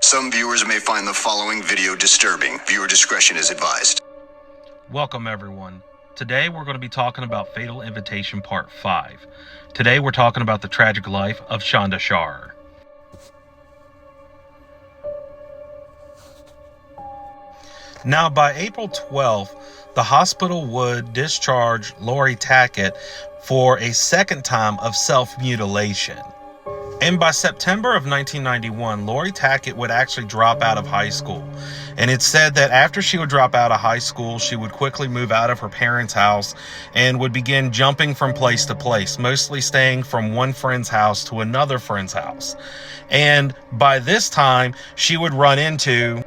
Some viewers may find the following video disturbing. Viewer discretion is advised. Welcome everyone. Today we're going to be talking about Fatal Invitation Part 5. Today we're talking about the tragic life of Shonda Sharer. Now by April 12th, the hospital would discharge Lori Tackett for a second time of self-mutilation. And by September of 1991, Lori Tackett would actually drop out of high school. And it's said that after she would drop out of high school, she would quickly move out of her parents' house and would begin jumping from place to place, mostly staying from one friend's house to another friend's house. And by this time, she would run into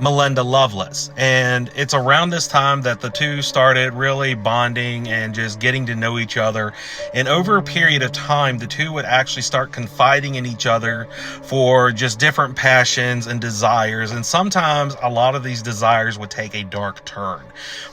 Melinda Loveless. And it's around this time that the two started really bonding and just getting to know each other. And over a period of time, the two would actually start confiding in each other for just different passions and desires. And sometimes a lot of these desires would take a dark turn.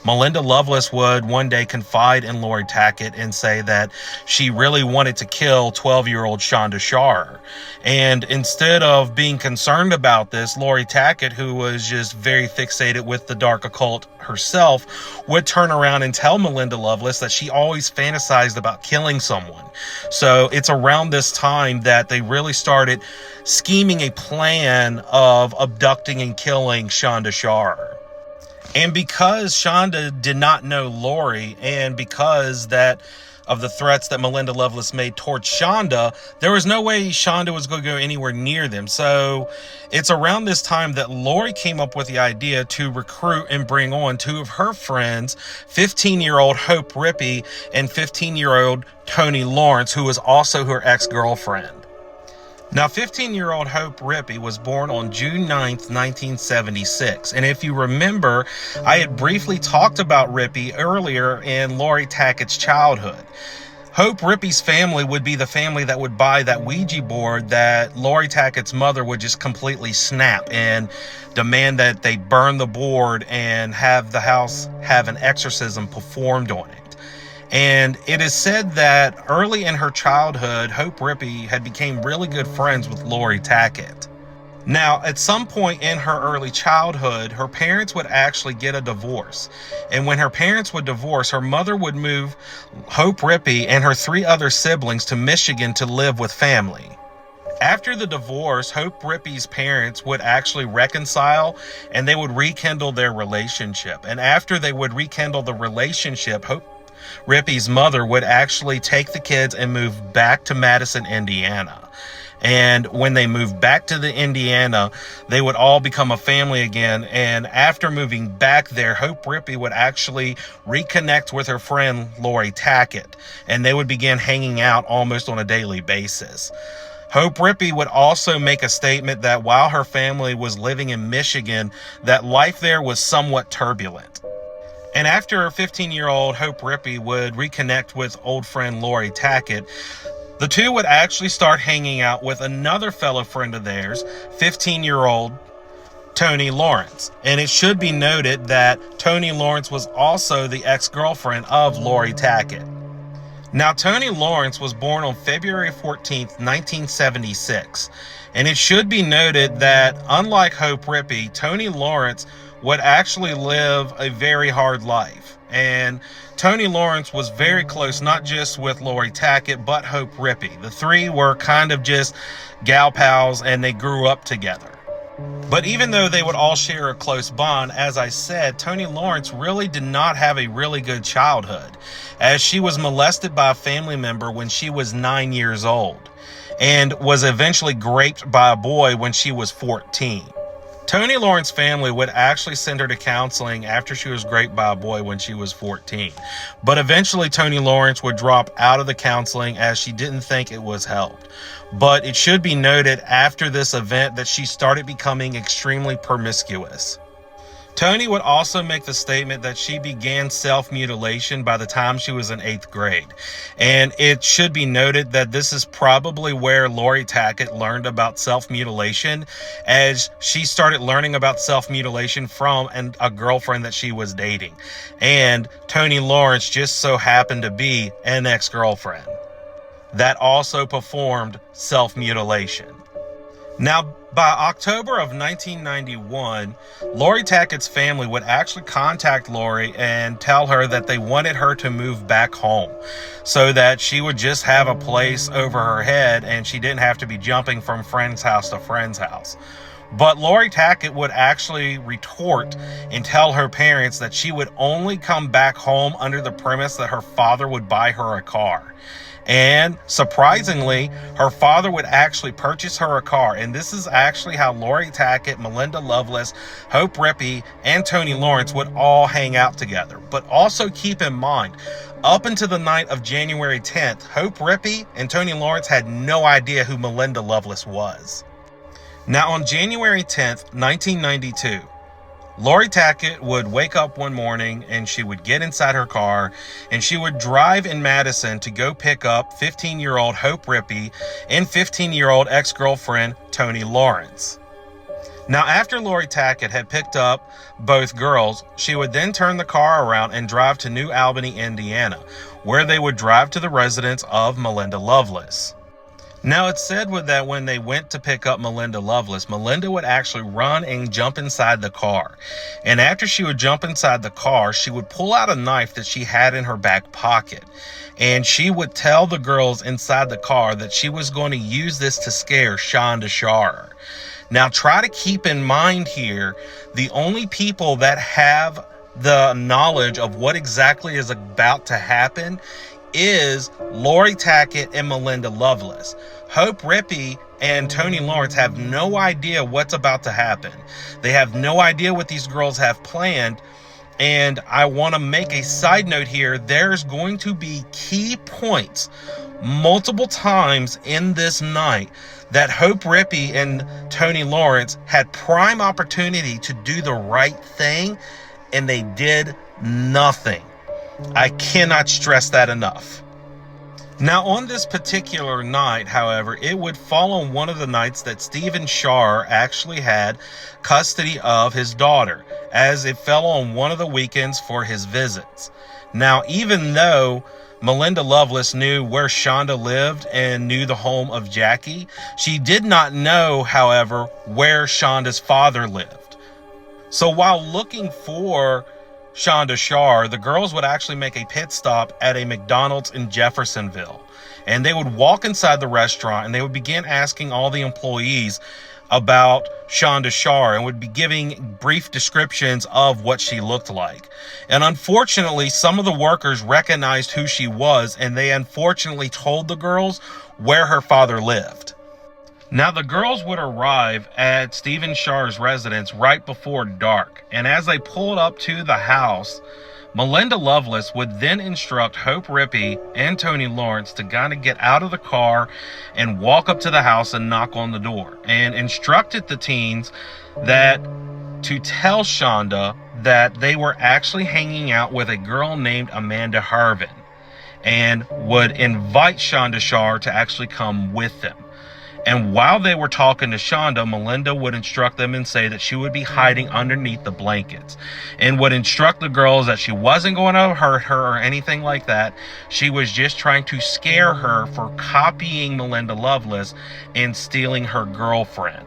Melinda Loveless would one day confide in Lori Tackett and say that she really wanted to kill 12-year-old Shonda Sharer. And instead of being concerned about this, Lori Tackett, who was just very fixated with the dark occult herself, would turn around and tell Melinda Loveless that she always fantasized about killing someone. So it's around this time that they really started scheming a plan of abducting and killing Shonda Sharer. And because Shonda did not know Lori, and because of the threats that Melinda Loveless made towards Shonda, there was no way Shonda was going to go anywhere near them. So it's around this time that Lori came up with the idea to recruit and bring on two of her friends, 15-year-old Hope Rippey and 15-year-old Toni Lawrence, who was also her ex-girlfriend. Now, 15-year-old Hope Rippey was born on June 9th, 1976. And if you remember, I had briefly talked about Rippey earlier in Lori Tackett's childhood. Hope Rippey's family would be the family that would buy that Ouija board that Lori Tackett's mother would just completely snap and demand that they burn the board and have the house have an exorcism performed on it. And it is said that early in her childhood, Hope Rippey had become really good friends with Lori Tackett. Now, at some point in her early childhood, her parents would actually get a divorce. And when her parents would divorce, her mother would move Hope Rippey and her three other siblings to Michigan to live with family. After the divorce, Hope Rippey's parents would actually reconcile and they would rekindle their relationship. And after they would rekindle the relationship, Hope Rippey's mother would actually take the kids and move back to Madison, Indiana. And when they moved back to the Indiana, they would all become a family again. And after moving back there, Hope Rippey would actually reconnect with her friend Lori Tackett, and they would begin hanging out almost on a daily basis. Hope Rippey would also make a statement that while her family was living in Michigan, that life there was somewhat turbulent. And after 15-year-old Hope Rippey would reconnect with old friend Lori Tackett, the two would actually start hanging out with another fellow friend of theirs, 15-year-old Toni Lawrence. And it should be noted that Toni Lawrence was also the ex-girlfriend of Lori Tackett. Now, Toni Lawrence was born on February 14th, 1976. And it should be noted that unlike Hope Rippey, Toni Lawrence would actually live a very hard life. And Toni Lawrence was very close, not just with Lori Tackett, but Hope Rippey. The three were kind of just gal pals and they grew up together. But even though they would all share a close bond, as I said, Toni Lawrence really did not have a really good childhood, as she was molested by a family member when she was 9 years old and was eventually raped by a boy when she was 14. Toni Lawrence's family would actually send her to counseling after she was raped by a boy when she was 14. But eventually Toni Lawrence would drop out of the counseling as she didn't think it was helped. But it should be noted after this event that she started becoming extremely promiscuous. Toni would also make the statement that she began self-mutilation by the time she was in 8th grade. And it should be noted that this is probably where Lori Tackett learned about self-mutilation, as she started learning about self-mutilation from a girlfriend that she was dating. And Toni Lawrence just so happened to be an ex-girlfriend that also performed self-mutilation. Now, by October of 1991, Lori Tackett's family would actually contact Lori and tell her that they wanted her to move back home so that she would just have a place over her head and she didn't have to be jumping from friend's house to friend's house. But Lori Tackett would actually retort and tell her parents that she would only come back home under the premise that her father would buy her a car. And surprisingly, her father would actually purchase her a car. And this is actually how Lori Tackett, Melinda Loveless, Hope Rippey, and Tony Lawrence would all hang out together. But also keep in mind, up until the night of January 10th, Hope Rippey and Tony Lawrence had no idea who Melinda Loveless was. Now, on January 10th, 1992, Lori Tackett would wake up one morning and she would get inside her car and she would drive in Madison to go pick up 15-year-old Hope Rippey and 15-year-old ex-girlfriend Tony Lawrence. Now, after Lori Tackett had picked up both girls, she would then turn the car around and drive to New Albany, Indiana, where they would drive to the residence of Melinda Loveless. Now, it's said that when they went to pick up Melinda Loveless, Melinda would actually run and jump inside the car. And after she would jump inside the car, she would pull out a knife that she had in her back pocket. And she would tell the girls inside the car that she was going to use this to scare Shonda Sharer. Now, try to keep in mind here, the only people that have the knowledge of what exactly is about to happen is Lori Tackett and Melinda Loveless. Hope Rippey and Tony Lawrence have no idea what's about to happen. They have no idea what these girls have planned. And I want to make a side note here. There's going to be key points multiple times in this night that Hope Rippey and Tony Lawrence had prime opportunity to do the right thing, and they did nothing. I cannot stress that enough. Now, on this particular night, however, it would fall on one of the nights that Stephen Sharer actually had custody of his daughter, as it fell on one of the weekends for his visits. Now, even though Melinda Loveless knew where Shonda lived and knew the home of Jackie, she did not know, however, where Shonda's father lived. So while looking for Shonda Sharer, the girls would actually make a pit stop at a McDonald's in Jeffersonville. And they would walk inside the restaurant and they would begin asking all the employees about Shonda Sharer and would be giving brief descriptions of what she looked like. And unfortunately, some of the workers recognized who she was, and they unfortunately told the girls where her father lived. Now, the girls would arrive at Stephen Sharer's residence right before dark, and as they pulled up to the house, Melinda Loveless would then instruct Hope Rippey and Tony Lawrence to kind of get out of the car and walk up to the house and knock on the door, and instructed the teens that to tell Shonda that they were actually hanging out with a girl named Amanda Harvin, and would invite Shonda Sharer to actually come with them. And while they were talking to Shonda, Melinda would instruct them and say that she would be hiding underneath the blankets, and would instruct the girls that she wasn't going to hurt her or anything like that. She was just trying to scare her for copying Melinda Loveless and stealing her girlfriend.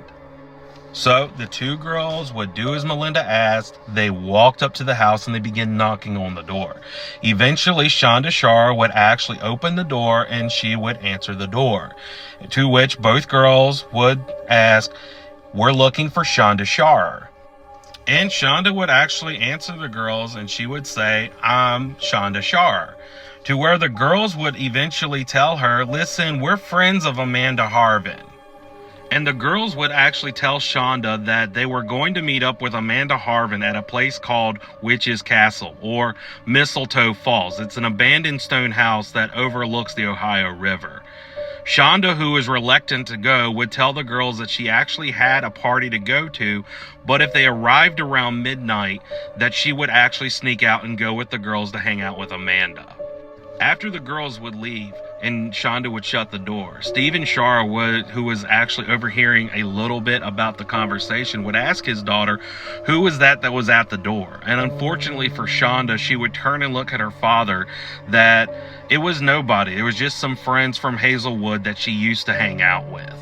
So the two girls would do as Melinda asked. They walked up to the house and they began knocking on the door. Eventually, Shonda Sharer would actually open the door and she would answer the door, to which both girls would ask, "We're looking for Shonda Sharer." And Shonda would actually answer the girls and she would say, "I'm Shonda Sharer," to where the girls would eventually tell her, "Listen, we're friends of Amanda Harvin." And the girls would actually tell Shonda that they were going to meet up with Amanda Harvin at a place called Witch's Castle, or Mistletoe Falls. It's an abandoned stone house that overlooks the Ohio River. Shonda, who was reluctant to go, would tell the girls that she actually had a party to go to, but if they arrived around midnight, that she would actually sneak out and go with the girls to hang out with Amanda. After the girls would leave and Shonda would shut the door, Stephen Sharer, who was actually overhearing a little bit about the conversation, would ask his daughter who was that was at the door. And unfortunately for Shonda, she would turn and look at her father that it was nobody. It was just some friends from Hazelwood that she used to hang out with.